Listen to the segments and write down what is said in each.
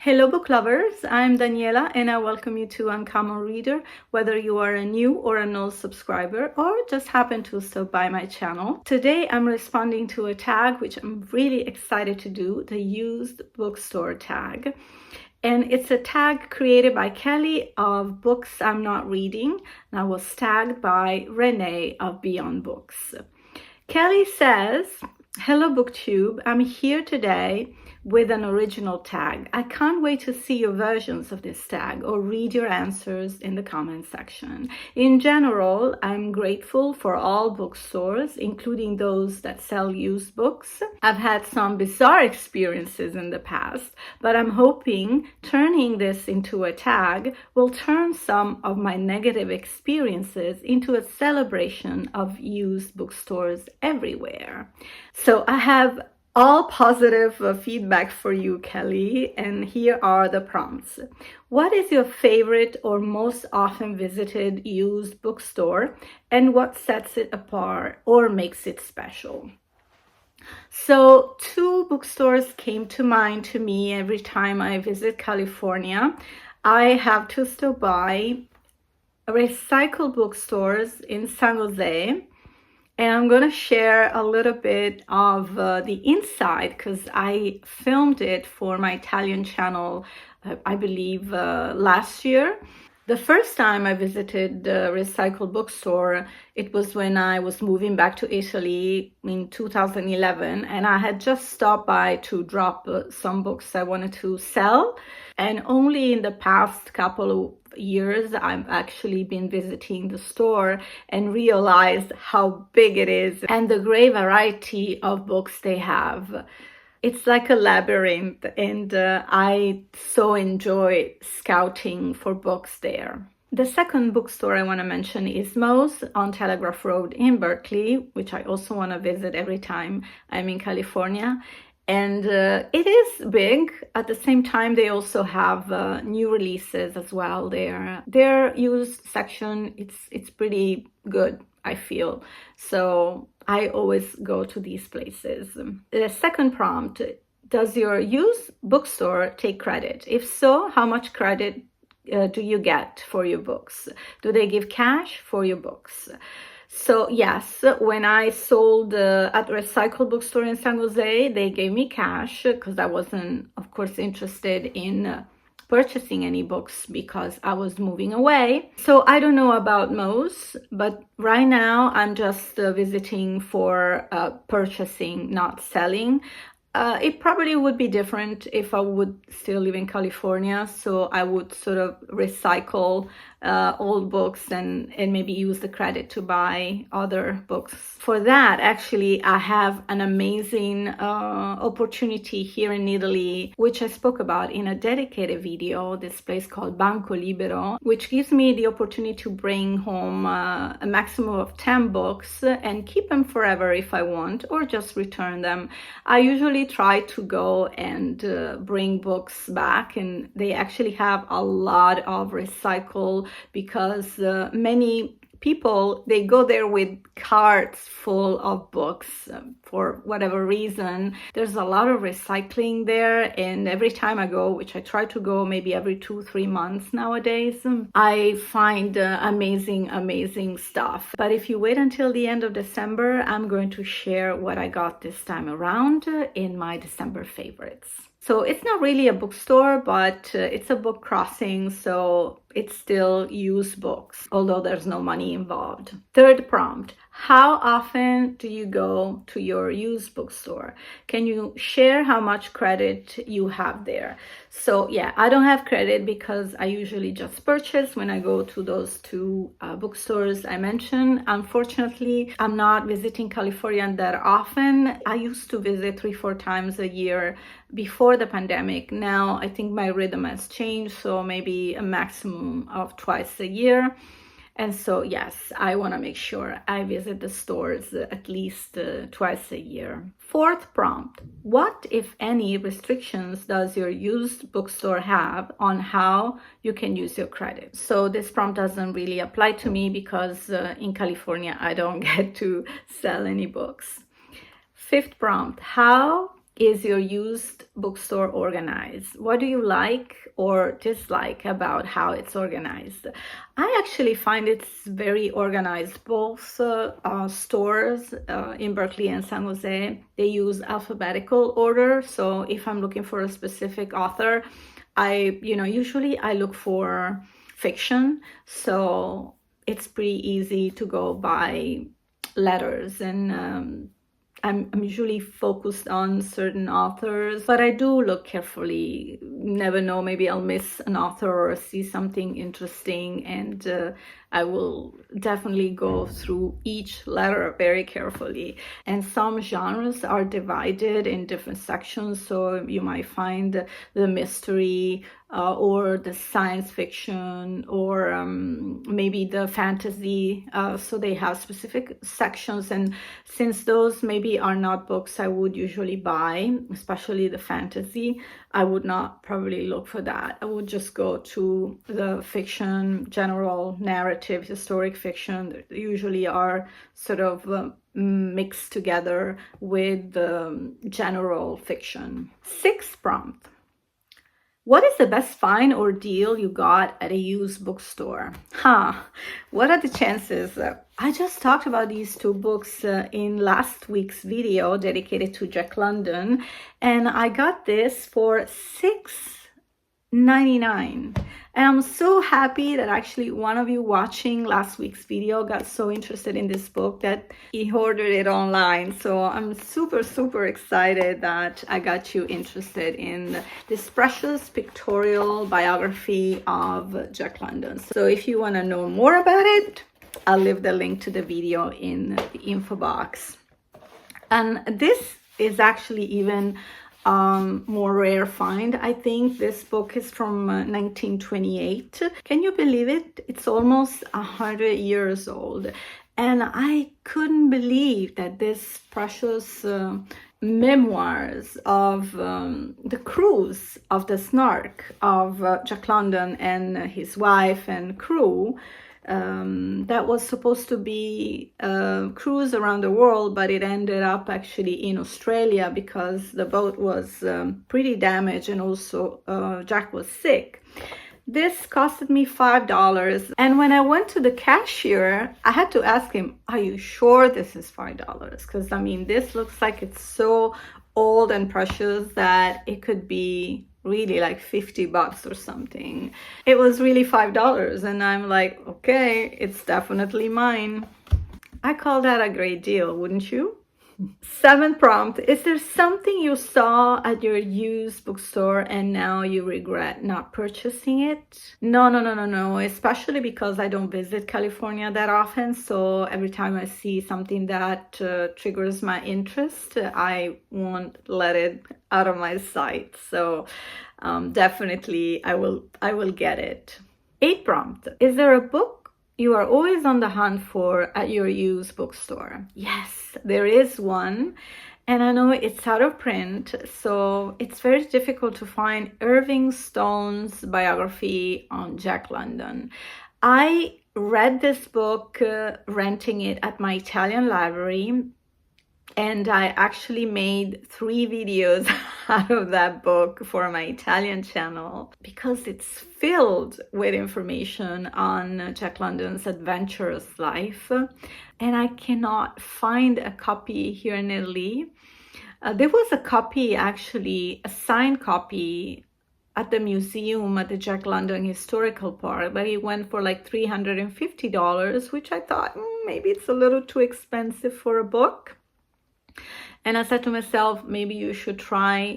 Hello book lovers, I'm Daniela and I welcome you to Uncommon Reader, whether you are a new or an old subscriber or just happen to stop by my channel. Today I'm responding to a tag which I'm really excited to do, the Used Bookstore Tag. And it's a tag created by Kelly of Books I'm Not Reading, and I was tagged by Reney of Beyond Books. Kelly says, "Hello Booktube, I'm here today with an original tag. I can't wait to see your versions of this tag or read your answers in the comment section. In general, I'm grateful for all bookstores, including those that sell used books. I've had some bizarre experiences in the past, but I'm hoping turning this into a tag will turn some of my negative experiences into a celebration of used bookstores everywhere." So I have all positive feedback for you, Kelly, and here are the prompts. What is your favorite or most often visited used bookstore, and what sets it apart or makes it special? So two bookstores came to mind to me every time I visit California. I have to stop by recycled bookstores in San Jose. And I'm going to share a little bit of the inside because I filmed it for my Italian channel, I believe last year. The first time I visited the recycled bookstore, it was when I was moving back to Italy in 2011, and I had just stopped by to drop some books I wanted to sell. And only in the past couple of years, I've actually been visiting the store and realized how big it is and the great variety of books they have. It's like a labyrinth, and I so enjoy scouting for books there. The second bookstore I want to mention is Moe's on Telegraph Road in Berkeley, which I also want to visit every time I'm in California. And it is big. At the same time, they also have new releases as well there. Their used section, it's pretty good, I feel. So I always go to these places. The second prompt, does your used bookstore take credit? If so, how much credit do you get for your books? Do they give cash for your books? So yes, when I sold at the recycled bookstore in San Jose, they gave me cash because I wasn't, of course, interested in purchasing any books because I was moving away. So I don't know about Moe's, but right now I'm just visiting for purchasing, not selling. It probably would be different if I would still live in California, so I would sort of recycle old books and maybe use the credit to buy other books. For that, actually, I have an amazing opportunity here in Italy, which I spoke about in a dedicated video, this place called Banco Libero, which gives me the opportunity to bring home a maximum of 10 books and keep them forever if I want, or just return them. I usually try to go and bring books back, and they actually have a lot of recycle because many people, they go there with carts full of books for whatever reason. There's a lot of recycling there, and every time I go, which I try to go maybe every 2-3 months nowadays, I find amazing stuff. But if you wait until the end of December, I'm going to share what I got this time around in my December favorites. So it's not really a bookstore, but it's a book crossing, so it's still used books, although there's no money involved. Third prompt, how often do you go to your used bookstore? Can you share how much credit you have there? So yeah, I don't have credit because I usually just purchase when I go to those two bookstores I mentioned. Unfortunately, I'm not visiting California that often. I used to visit 3-4 times a year before the pandemic. Now I think my rhythm has changed, so maybe a maximum of twice a year. And so, yes, I want to make sure I visit the stores at least twice a year. Fourth prompt, what, if any, restrictions does your used bookstore have on how you can use your credit? So this prompt doesn't really apply to me because in California, I don't get to sell any books. Fifth prompt, how is your used bookstore organized? What do you like or dislike about how it's organized? I actually find it's very organized. Both stores in Berkeley and San Jose, they use alphabetical order. So if I'm looking for a specific author, usually I look for fiction. So it's pretty easy to go by letters, and I'm usually focused on certain authors, but I do look carefully. Never know, maybe I'll miss an author or see something interesting, and I will definitely go through each letter very carefully. And some genres are divided in different sections, so you might find the mystery or the science fiction, or maybe the fantasy. So they have specific sections, and since those maybe are not books I would usually buy, especially the fantasy, I would not probably look for that. I would just go to the fiction, general narrative, historic fiction that usually are sort of mixed together with the general fiction. Sixth prompt. What is the best find or deal you got at a used bookstore? What are the chances? I just talked about these two books in last week's video dedicated to Jack London, and I got this for $6.99. And I'm so happy that actually one of you watching last week's video got so interested in this book that he ordered it online. So I'm super, super excited that I got you interested in this precious pictorial biography of Jack London. So if you want to know more about it, I'll leave the link to the video in the info box. And this is actually even more rare find. I think this book is from 1928. Can you believe it? It's almost 100 years old. And I couldn't believe that this precious memoirs of the cruise of the Snark of Jack London and his wife and crew, that was supposed to be a cruise around the world, but it ended up actually in Australia because the boat was pretty damaged, and also Jack was sick. This costed me $5, and when I went to the cashier, I had to ask him, are you sure this is $5? Because I mean, this looks like it's so old and precious that it could be really like $50 or something. It was really $5, and I'm like, okay, it's definitely mine. I call that a great deal, wouldn't you? Seventh prompt. Is there something you saw at your used bookstore and now you regret not purchasing it? No. Especially because I don't visit California that often. So every time I see something that triggers my interest, I won't let it out of my sight. So definitely I will get it. Eighth prompt. Is there a book you are always on the hunt for at your used bookstore? Yes, there is one, and I know it's out of print, so it's very difficult to find Irving Stone's biography on Jack London. I read this book renting it at my Italian library, and I actually made 3 videos out of that book for my Italian channel because it's filled with information on Jack London's adventurous life. And I cannot find a copy here in Italy. There was a copy, actually, a signed copy at the museum at the Jack London Historical Park, but it went for like $350, which I thought maybe it's a little too expensive for a book. And I said to myself, maybe you should try,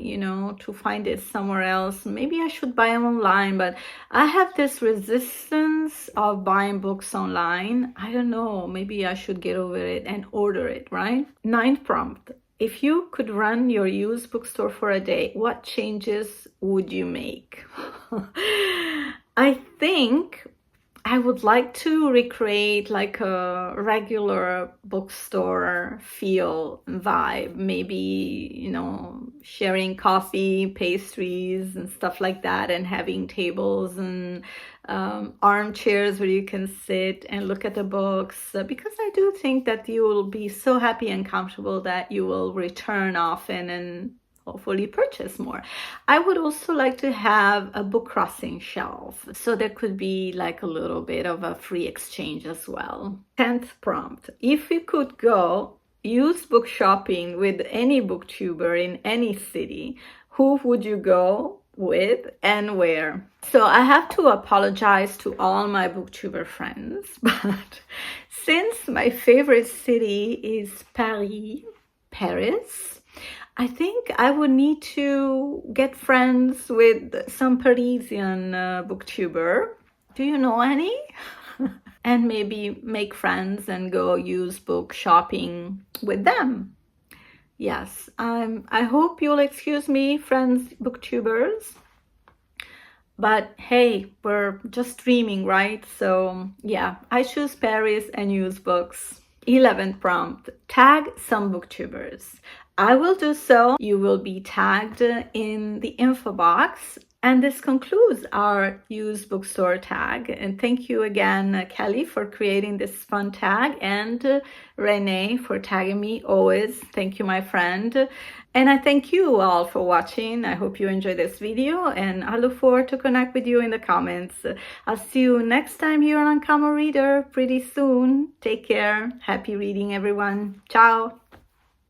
to find it somewhere else. Maybe I should buy them online, but I have this resistance of buying books online. I don't know, maybe I should get over it and order it, right? Ninth prompt. If you could run your used bookstore for a day, what changes would you make? I think I would like to recreate like a regular bookstore feel vibe, maybe, sharing coffee, pastries and stuff like that, and having tables and armchairs where you can sit and look at the books, because I do think that you will be so happy and comfortable that you will return often and hopefully purchase more. I would also like to have a book crossing shelf, so there could be like a little bit of a free exchange as well. 10th prompt: if you could go used book shopping with any booktuber in any city, who would you go with and where? So I have to apologize to all my booktuber friends, but since my favorite city is Paris, I think I would need to get friends with some Parisian booktuber. Do you know any? And maybe make friends and go used book shopping with them. Yes, I hope you'll excuse me, friends booktubers. But hey, we're just dreaming, right? So yeah, I choose Paris and use books. 11th prompt: tag some booktubers. I will do so. You will be tagged in the info box. And this concludes our used bookstore tag. And thank you again, Kelly, for creating this fun tag, and Renee for tagging me always. Thank you, my friend. And I thank you all for watching. I hope you enjoyed this video, and I look forward to connect with you in the comments. I'll see you next time here on Uncommon Reader pretty soon. Take care. Happy reading, everyone. Ciao.